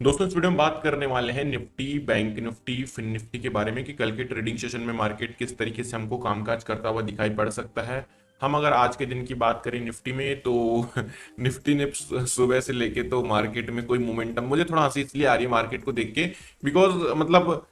दोस्तों इस वीडियो में बात करने वाले हैं निफ्टी, बैंक निफ्टी, फिन निफ्टी के बारे में कि कल के ट्रेडिंग सेशन में मार्केट किस तरीके से हमको कामकाज करता हुआ दिखाई पड़ सकता है। हम अगर आज के दिन की बात करें निफ्टी में तो निफ्टी ने सुबह से लेके तो मार्केट में कोई मोमेंटम, मुझे थोड़ा हंसी इसलिए आ रही है मार्केट को देख के, बिकॉज मतलब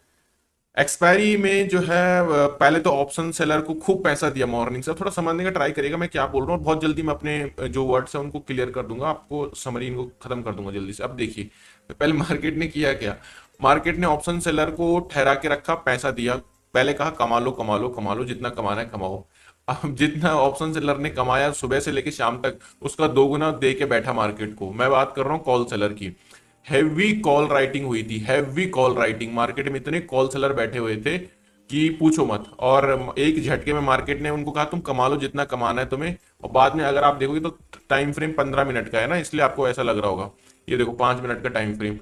एक्सपायरी में जो है पहले तो ऑप्शन सेलर को खूब पैसा दिया मॉर्निंग से। थोड़ा समझने का ट्राई करिएगा मैं क्या बोल रहा हूँ, बहुत जल्दी मैं अपने जो वर्ड्स है उनको क्लियर कर दूंगा, आपको समरी इनको खत्म कर दूंगा जल्दी से। अब देखिए पहले मार्केट ने किया क्या। मार्केट ने ऑप्शन सेलर को ठहरा के रखा, पैसा दिया, पहले कहा कमा लो कमा लो कमा लो, जितना कमाना है कमाओ। अब जितना ऑप्शन सेलर ने कमाया सुबह से लेके शाम तक, उसका दोगुना दे के बैठा मार्केट को। मैं बात कर रहा हूँ कॉल सेलर की। हैवी कॉल राइटिंग हुई थी, हैवी कॉल राइटिंग, मार्केट में इतने कॉल सेलर बैठे हुए थे कि पूछो मत। और एक झटके में मार्केट ने उनको कहा तुम कमा लो जितना कमाना है तुम्हें। और बाद में अगर आप देखोगे तो टाइम फ्रेम 15 मिनट का है ना, इसलिए आपको ऐसा लग रहा होगा। ये देखो 5 मिनट का टाइम फ्रेम।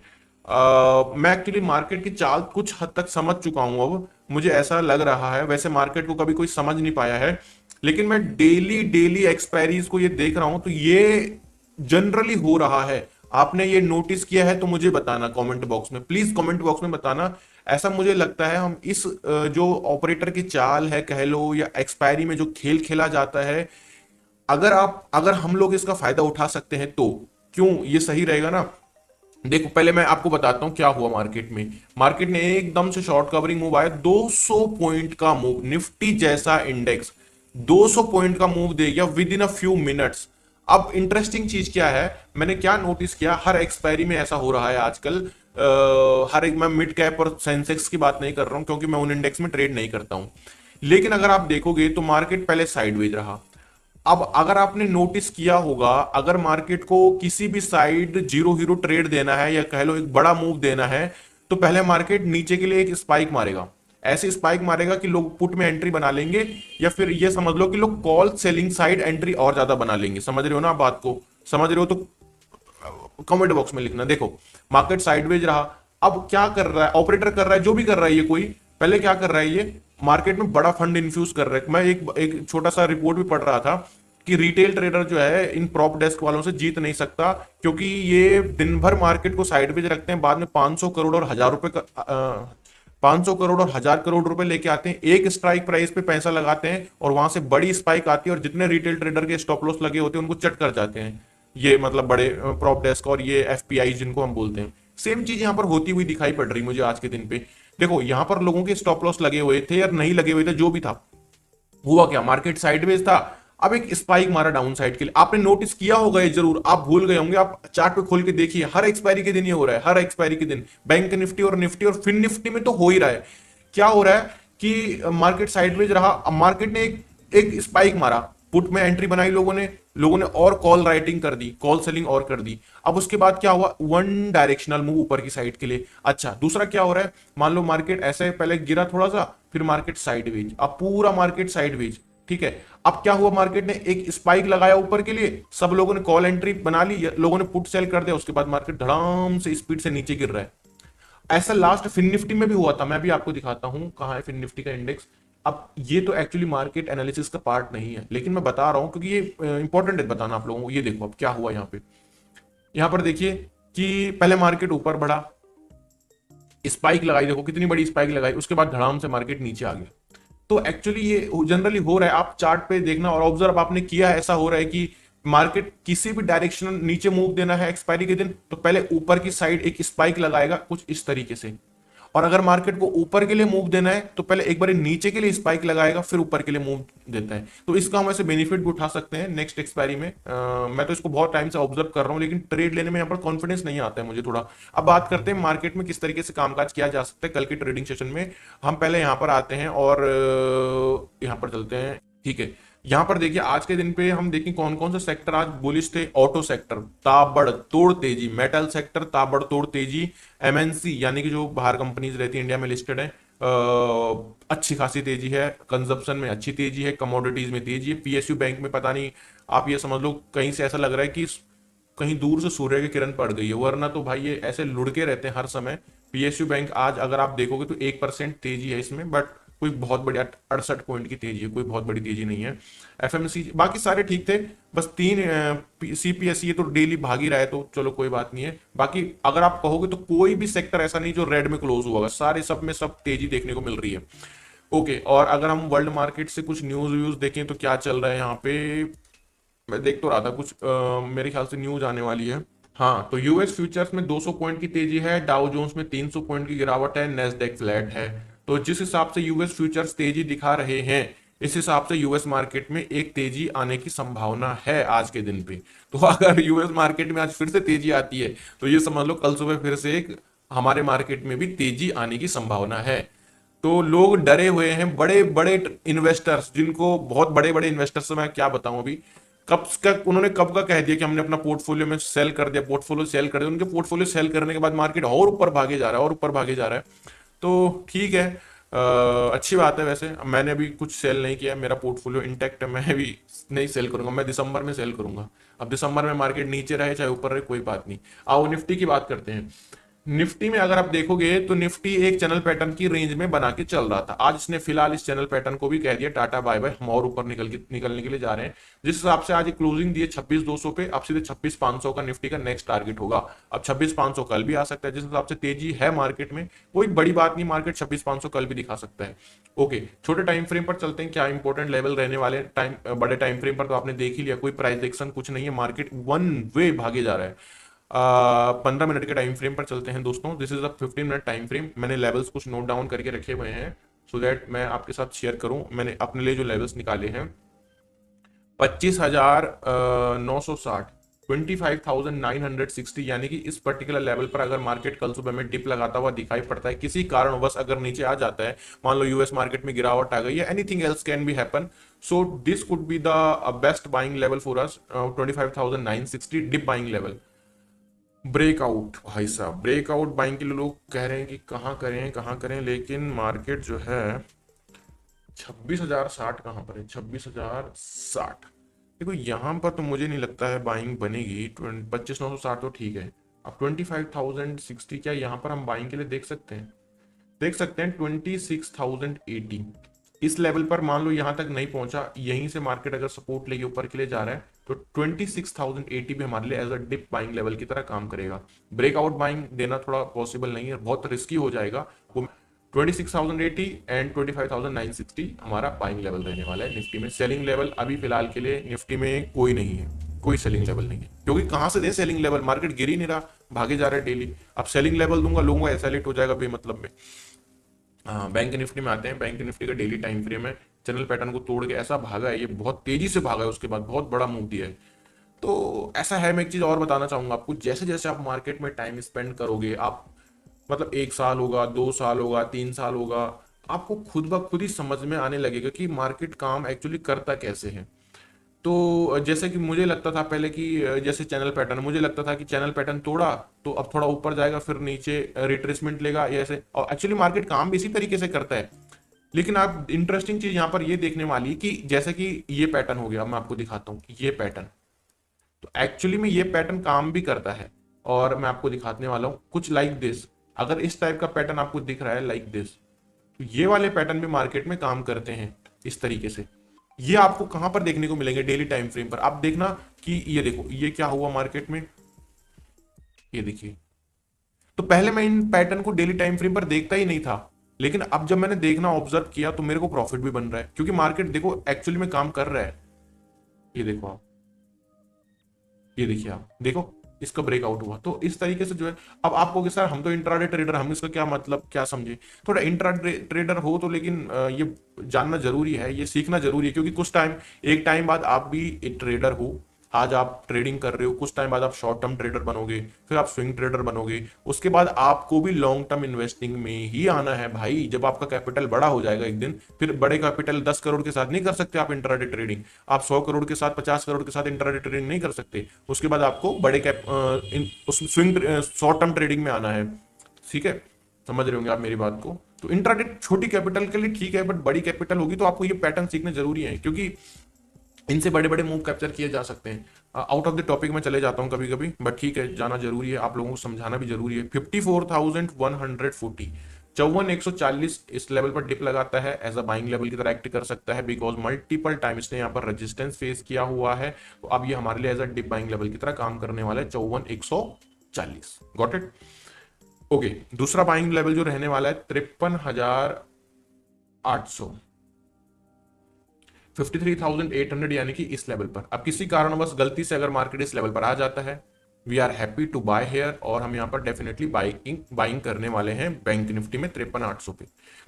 मैं एक्चुअली मार्केट की चाल कुछ हद तक समझ चुका हूं। अब मुझे ऐसा लग रहा है, वैसे मार्केट को कभी कोई समझ नहीं पाया है, लेकिन मैं डेली डेली एक्सपायरीज को ये देख रहा हूं तो ये जनरली हो रहा है। आपने ये नोटिस किया है तो मुझे बताना कमेंट बॉक्स में, प्लीज कमेंट बॉक्स में बताना। ऐसा मुझे लगता है हम इस जो ऑपरेटर की चाल है कह लो, या एक्सपायरी में जो खेल खेला जाता है, अगर हम लोग इसका फायदा उठा सकते हैं तो क्यों, ये सही रहेगा ना। देखो पहले मैं आपको बताता हूं क्या हुआ मार्केट में। मार्केट ने एकदम से शॉर्ट कवरिंग मूव आया, 200 पॉइंट का मूव, निफ्टी जैसा इंडेक्स 200 पॉइंट का मूव दे गया with in a few minutes. अब इंटरेस्टिंग चीज क्या है, मैंने क्या नोटिस किया, हर एक्सपायरी में ऐसा हो रहा है आजकल। हर एक, मैं मिड कैप और सेंसेक्स की बात नहीं कर रहा हूं क्योंकि मैं उन इंडेक्स में ट्रेड नहीं करता हूं, लेकिन अगर आप देखोगे तो मार्केट पहले साइडवेज रहा। अब अगर आपने नोटिस किया होगा, अगर मार्केट को किसी भी साइड जीरो हीरो ट्रेड देना है या कह लो एक बड़ा मूव देना है, तो पहले मार्केट नीचे के लिए एक स्पाइक मारेगा। ऐसी स्पाइक मारेगा कि लोग पुट में एंट्री बना लेंगे, या फिर ये समझ लो कि लोग कॉल सेलिंग साइड एंट्री और ज्यादा बना लेंगे। समझ रहे हो ना आप बात को, समझ रहे हो तो कमेंट बॉक्स में लिखना। देखो मार्केट साइडवेज रहा। अब क्या कर रहा है ऑपरेटर, कर रहा है जो भी कर रहा है ये कोई, पहले क्या कर रहा है ये, मार्केट में बड़ा फंड इन्फ्यूज कर रहा है। मैं एक छोटा सा रिपोर्ट भी पढ़ रहा था कि रिटेल ट्रेडर जो है इन प्रॉप डेस्क वालों से जीत नहीं सकता, क्योंकि ये दिन भर मार्केट को साइडवेज रखते हैं, बाद में 500 करोड़ और 1000 रुपए का 500 करोड़ और 1000 करोड़ रुपए लेके आते हैं, एक स्ट्राइक प्राइस पे पैसा लगाते हैं और वहां से बड़ी स्पाइक आती है और जितने रिटेल ट्रेडर के स्टॉप लॉस लगे होते हैं उनको चट कर जाते हैं। ये मतलब बड़े प्रॉप डेस्क और ये एफपीआई जिनको हम बोलते हैं, सेम चीज यहाँ पर होती हुई दिखाई पड़ रही मुझे आज के दिन पे। देखो यहाँ पर लोगों के स्टॉप लॉस लगे हुए थे या नहीं लगे हुए थे, जो भी था, हुआ क्या, मार्केट साइडवेज था। अब एक स्पाइक मारा डाउन साइड के लिए, आपने नोटिस किया होगा ये जरूर, आप भूल गए होंगे, आप चार्ट पे खोल के देखिए, हर एक्सपायरी के दिन ये हो रहा है, हर एक्सपायरी के दिन बैंक निफ्टी और फिन निफ्टी में तो हो ही रहा है। क्या हो रहा है कि मार्केट साइडवेज रहा, अब मार्केट ने एक स्पाइक मारा, पुट में एंट्री बनाई लोगों ने और कॉल राइटिंग कर दी, कॉल सेलिंग और कर दी। अब उसके बाद क्या हुआ, वन डायरेक्शनल मूव ऊपर की साइड के लिए। अच्छा दूसरा क्या हो रहा है, मान लो मार्केट ऐसे पहले गिरा थोड़ा सा, फिर मार्केट साइडवेज, अब पूरा मार्केट साइडवेज, ठीक है। अब क्या हुआ, मार्केट ने एक स्पाइक लगाया ऊपर के लिए, सब लोगों ने कॉल एंट्री बना ली, लोगों ने पुट सेल कर दिया, उसके बाद मार्केट धड़ाम से स्पीड से नीचे गिर रहा है। ऐसा लास्ट फिन निफ्टी में भी हुआ था, मैं भी आपको दिखाता हूं कहां है फिन निफ्टी का इंडेक्स। अब ये तो एक्चुअली मार्केट एनालिसिस का पार्ट नहीं है, लेकिन मैं बता रहा हूं क्योंकि ये इंपॉर्टेंट है बताना आप लोगों को। ये देखो अब क्या हुआ यहाँ पे, यहाँ पर देखिए कि पहले मार्केट ऊपर बढ़ा, स्पाइक लगाई, देखो कितनी बड़ी स्पाइक लगाई, उसके बाद धड़ाम से मार्केट नीचे आ गया। तो एक्चुअली ये जनरली हो रहा है, आप चार्ट पे देखना और ऑब्जर्व आपने किया है, ऐसा हो रहा है कि मार्केट किसी भी डायरेक्शन नीचे मूव देना है एक्सपायरी के दिन, तो पहले ऊपर की साइड एक स्पाइक लगाएगा कुछ इस तरीके से, और अगर मार्केट को ऊपर के लिए मूव देना है तो पहले एक बार नीचे के लिए स्पाइक लगाएगा फिर ऊपर के लिए मूव देता है। तो इसका हम ऐसे बेनिफिट भी उठा सकते हैं नेक्स्ट एक्सपायरी में। मैं तो इसको बहुत टाइम से ऑब्जर्व कर रहा हूं, लेकिन ट्रेड लेने में यहाँ पर कॉन्फिडेंस नहीं आता है मुझे थोड़ा। अब बात करते हैं मार्केट में किस तरीके से कामकाज किया जा सकता है कल के ट्रेडिंग सेशन में। हम पहले यहाँ पर आते हैं और यहाँ पर चलते हैं, ठीक है। यहाँ पर देखिए आज के दिन पे हम देखें कौन कौन से सेक्टर आज बुलिश थे। ऑटो सेक्टर ताबड़तोड़ तेजी, मेटल सेक्टर ताबड़तोड़ तेजी, एमएनसी यानी कि जो बाहर कंपनीज रहती है इंडिया में लिस्टेड है, अच्छी खासी तेजी है, कंजप्शन में अच्छी तेजी है, कमोडिटीज में तेजी है। पीएसयू बैंक में पता नहीं, आप ये समझ लो कहीं से ऐसा लग रहा है कि कहीं दूर से सूर्य की किरण पड़ गई है, वरना तो भाई ये ऐसे लुढ़के रहते हैं हर समय। पीएसयू बैंक आज अगर आप देखोगे तो 1% तेजी है इसमें, बट कोई बहुत बड़ी 68 पॉइंट की तेजी है, कोई बहुत बड़ी तेजी नहीं है। एफएमसी बाकी सारे ठीक थे, बस तीन सीपीएसई ये तो डेली भाग ही रहा है, तो चलो कोई बात नहीं है। बाकी अगर आप कहोगे तो कोई भी सेक्टर ऐसा नहीं जो रेड में क्लोज हुआ होगा, सारे सब में सब तेजी देखने को मिल रही है। ओके, और अगर हम वर्ल्ड मार्केट से कुछ न्यूज व्यूज देखें तो क्या चल रहा है यहाँ पे, मैं देख तो रहा था कुछ मेरे ख्याल से न्यूज आने वाली है। हाँ, तो यूएस फ्यूचर्स में 200 पॉइंट की तेजी है, डाउ जोन्स में 300 पॉइंट की गिरावट है, नेस्डेक फ्लैट है। तो जिस हिसाब से यूएस फ्यूचर्स तेजी दिखा रहे हैं, इस हिसाब से यूएस मार्केट में एक तेजी आने की संभावना है आज के दिन पे। तो अगर यूएस मार्केट में आज फिर से तेजी आती है तो ये समझ लो कल सुबह फिर से एक हमारे मार्केट में भी तेजी आने की संभावना है। तो लोग डरे हुए हैं, बड़े बड़े इन्वेस्टर्स, जिनको बहुत बड़े बड़े इन्वेस्टर्स से मैं क्या बताऊं अभी, उन्होंने कब का कह दिया कि हमने अपना पोर्टफोलियो में सेल कर दिया, पोर्टफोलियो सेल कर दिया। उनके पोर्टफोलियो सेल करने के बाद मार्केट और ऊपर भागे जा रहा है और ऊपर भागे जा रहा है। तो ठीक है, अच्छी बात है। वैसे मैंने अभी कुछ सेल नहीं किया, मेरा पोर्टफोलियो इंटैक्ट है, मैं भी नहीं सेल करूंगा, मैं दिसंबर में सेल करूंगा। अब दिसंबर में मार्केट नीचे रहे चाहे ऊपर रहे कोई बात नहीं। आओ निफ्टी की बात करते हैं। निफ्टी में अगर आप देखोगे तो निफ्टी एक चैनल पैटर्न की रेंज में बना के चल रहा था, आज इसने फिलहाल इस चैनल पैटर्न को भी कह दिया टाटा बाय बाय, हम और ऊपर निकलने के लिए जा रहे हैं। जिस हिसाब से आज क्लोजिंग दी है 26,200 पे, अब सीधे 26,500 का निफ्टी का नेक्स्ट टारगेट होगा। अब 26,500 कल भी आ सकता है, जिस हिसाब से तेजी है मार्केट में कोई बड़ी बात नहीं, मार्केट 26,500 कल भी दिखा सकता है। ओके, छोटे टाइम फ्रेम पर चलते हैं, क्या इंपॉर्टेंट लेवल रहने वाले टाइम, बड़े टाइम फ्रेम पर तो आपने देख ही लिया, कोई प्राइस एक्शन कुछ नहीं है, मार्केट वन वे भागे जा रहा है। 15 मिनट के टाइम फ्रेम पर चलते हैं दोस्तों, this is a 15 minute time frame. मैंने लेवल्स कुछ नोट डाउन करके रखे हुए हैं सो दैट मैं आपके साथ शेयर करूं। मैंने अपने लिए जो लेवल्स निकाले हैं, 25,960, 25,960, यानी कि इस पर्टिकुलर लेवल पर अगर मार्केट कल सुबह में डिप लगाता हुआ दिखाई पड़ता है, किसी कारणवश अगर नीचे आ जाता है, मान लो यूएस मार्केट में गिरावट आ गई या anything else can be happen, so this could be the best buying level for us, 25,960 dip buying level. Breakout, भाई साहब ब्रेकआउट बाइंग के लिए लोग कह रहे हैं कि कहाँ करें कहाँ करें, लेकिन मार्केट जो है 26,060 कहाँ पर है, 26,060। देखो यहाँ पर तो मुझे नहीं लगता है बाइंग बनेगी, 25,960 तो ठीक है। अब 25,060 क्या यहाँ पर हम बाइंग के लिए देख सकते हैं, देख सकते हैं 26,080 इस लेवल पर। मान लो यहाँ तक नहीं पहुंचा, यहीं से मार्केट अगर सपोर्ट लेके ऊपर के लिए जा रहा है तो 26,080 भी हमारे लिए as a dip buying level की तरह काम करेगा। ब्रेकआउट बाइंग देना थोड़ा पॉसिबल नहीं है, बहुत रिस्की हो जाएगा वो। 26,080 एंड 25,960 हमारा बाइंग लेवल रहने वाला है निफ्टी में। सेलिंग लेवल अभी फिलहाल के लिए निफ्टी में कोई नहीं है, कोई सेलिंग लेवल नहीं है, क्योंकि कहां से दे सेलिंग लेवल, मार्केट गिर ही नहीं रहा, भागे जा रहा है डेली। अब सेलिंग लेवल दूंगा लोगों का एसएलएट हो जाएगा बेमतलब में। हाँ, बैंक निफ्टी में आते हैं। बैंक निफ्टी का डेली टाइम फ्रेम है, चैनल पैटर्न को तोड़ के ऐसा भागा है, ये बहुत तेजी से भागा है, उसके बाद बहुत बड़ा मूव दिया है। तो ऐसा है, मैं एक चीज और बताना चाहूंगा आपको, जैसे जैसे आप मार्केट में टाइम स्पेंड करोगे, आप मतलब 1 साल होगा, 2 साल होगा, 3 साल होगा, आपको खुद ब खुद ही समझ में आने लगेगा कि मार्केट काम एक्चुअली करता कैसे है। तो जैसे कि मुझे लगता था पहले कि जैसे चैनल पैटर्न, मुझे लगता था कि चैनल पैटर्न तोड़ा तो अब थोड़ा ऊपर जाएगा फिर नीचे रिट्रेसमेंट लेगा या ऐसे, और एक्चुअली मार्केट काम भी इसी तरीके से करता है। लेकिन आप इंटरेस्टिंग चीज यहाँ पर ये देखने वाली कि जैसे कि ये पैटर्न हो गया, मैं आपको दिखाता हूँ ये पैटर्न, तो एक्चुअली में ये पैटर्न काम भी करता है, और मैं आपको दिखाने वाला हूँ कुछ लाइक दिस। अगर इस टाइप का पैटर्न आपको दिख रहा है लाइक दिस, तो ये वाले पैटर्न भी मार्केट में काम करते हैं इस तरीके से। ये आपको कहां पर देखने को मिलेंगे, डेली टाइम फ्रेम पर। आप देखना कि ये देखो ये क्या हुआ मार्केट में, ये देखिए। तो पहले मैं इन पैटर्न को डेली टाइम फ्रेम पर देखता ही नहीं था, लेकिन अब जब मैंने देखना ऑब्जर्व किया तो मेरे को प्रॉफिट भी बन रहा है, क्योंकि मार्केट देखो एक्चुअली में काम कर रहा है। ये देखो आप, ये देखिए आप देखो, इसका ब्रेकआउट हुआ तो इस तरीके से जो है। अब आप कहोगे सर हम तो इंट्राडे ट्रेडर, हम इसका क्या मतलब क्या समझे। थोड़ा इंट्राडे ट्रेडर हो तो, लेकिन ये जानना जरूरी है, ये सीखना जरूरी है, क्योंकि कुछ टाइम, एक टाइम बाद आप भी एक ट्रेडर हो, आज आप ट्रेडिंग कर रहे हो, कुछ टाइम बाद आप शॉर्ट टर्म ट्रेडर बनोगे, फिर आप स्विंग ट्रेडर बनोगे, उसके बाद आपको भी लॉन्ग टर्म इन्वेस्टिंग में ही आना है भाई। जब आपका कैपिटल बड़ा हो जाएगा एक दिन, फिर बड़े कैपिटल 10 करोड़ के साथ नहीं कर सकते आप इंट्राडे ट्रेडिंग, आप 100 करोड़ के साथ, 50 करोड़ के साथ इंट्राडे ट्रेडिंग नहीं कर सकते। उसके बाद आपको बड़े कैप उस स्विंग शॉर्ट टर्म ट्रेडिंग में आना है, ठीक है, समझ रहे होंगे आप मेरी बात को। तो इंट्राडे छोटी कैपिटल के लिए ठीक है, बट बड़ी कैपिटल होगी तो आपको ये पैटर्न सीखने जरूरी है, क्योंकि इनसे बड़े बड़े मूव कैप्चर किए जा सकते हैं। आउट ऑफ द टॉपिक में चले जाता हूं कभी कभी, बट ठीक है, जाना जरूरी है, आप लोगों को समझाना भी जरूरी है। 54,140, 54,140 इस लेवल पर डिप लगाता है, एज अ बाइंग लेवल की तरह एक्ट कर सकता है, बिकॉज मल्टीपल टाइम इसने यहाँ पर रेजिस्टेंस फेस किया हुआ है। तो अब ये हमारे लिए as a dip buying level की तरह काम करने वाला है 54,140। Got it. ओके, दूसरा बाइंग लेवल जो रहने वाला है 53,800, 53,800, यानी कि इस लेवल पर। अब किसी कारणवश गलती से अगर मार्केट इस लेवल पर आ जाता है, we are happy to buy here, और हम यहाँ पर डेफिनेटली बाइंग करने वाले हैं बैंक निफ्टी में 53,800 पे।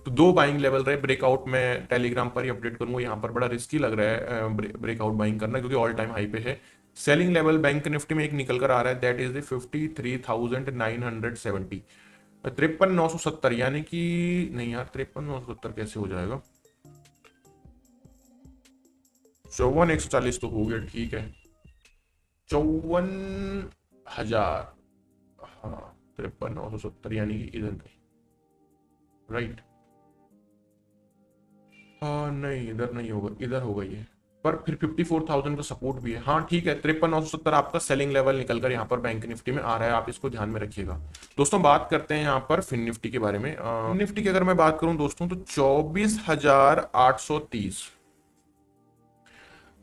तो दो बाइंग लेवल रहे। ब्रेकआउट में टेलीग्राम पर ही अपडेट करूंगा, यहाँ पर बड़ा रिस्की लग रहा है ब्रेकआउट बाइंग करना, क्योंकि ऑल टाइम हाई पे है। सेलिंग लेवल बैंक निफ्टी में एक निकल कर आ रहा है, दैट इज द 53,970, 53,970, यानी कि नहीं यार, 53,970 कैसे हो जाएगा, 54,140 तो हो गया, ठीक है, 54,000, हाँ 53,970, यानी कि इधर नहीं, राइट, हाँ नहीं इधर नहीं होगा, इधर होगा ये, पर फिर 54,000 का सपोर्ट भी है। हाँ ठीक है, 53,970 आपका सेलिंग लेवल निकल कर यहाँ पर बैंक निफ्टी में आ रहा है, आप इसको ध्यान में रखिएगा। दोस्तों बात करते हैं यहाँ पर फिन निफ्टी के बारे में। निफ्टी की अगर मैं बात करूं दोस्तों, तो 24,830,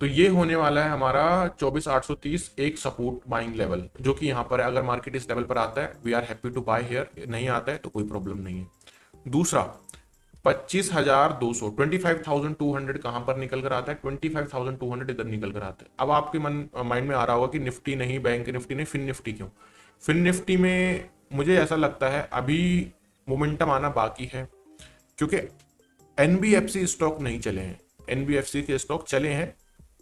तो ये होने वाला है हमारा 24,830 एक सपोर्ट बाइंग लेवल, जो कि यहाँ पर अगर मार्केट इस लेवल पर आता है, we are happy to buy here, नहीं आता है तो कोई प्रॉब्लम नहीं है। दूसरा 25,200, 25,200 कहां पर निकल कर आता है, 25,200 इधर निकल कर आता है। अब आपके माइंड में आ रहा होगा कि निफ्टी नहीं, बैंक निफ्टी नहीं, फिन निफ्टी क्यों? फिन निफ्टी में मुझे ऐसा लगता है अभी मोमेंटम आना बाकी है, क्योंकि एनबीएफसी स्टॉक नहीं चले हैं। एनबीएफसी के स्टॉक चले हैं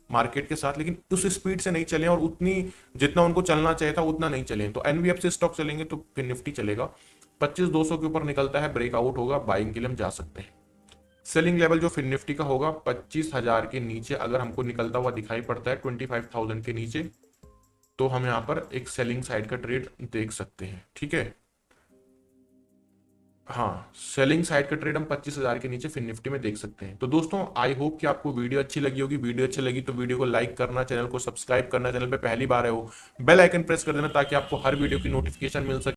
मार्केट के साथ, लेकिन उस स्पीड से नहीं चले, और उतनी जितना उनको चलना चाहिए था उतना नहीं चले। तो एनबीएफसी स्टॉक चलेंगे तो फिर निफ्टी चलेगा। 25,200 के ऊपर निकलता है, ब्रेकआउट होगा, बाइंग के लिए हम जा सकते हैं। सेलिंग लेवल जो फिर निफ्टी का होगा 25,000 के नीचे अगर हमको निकलता हुआ दिखाई पड़ता है, 25,000 के नीचे, तो हम यहाँ पर एक सेलिंग साइड का ट्रेड देख सकते हैं, ठीक है। हाँ, सेलिंग साइड का ट्रेड हम 25,000 के नीचे फिन निफ्टी में देख सकते हैं। तो दोस्तों आई होप कि आपको वीडियो अच्छी लगी होगी। वीडियो अच्छी लगी तो वीडियो को लाइक करना, चैनल को सब्सक्राइब करना, चैनल पे पहली बार है वो बेल आइकन प्रेस कर देना, ताकि आपको हर वीडियो की नोटिफिकेशन मिल सके।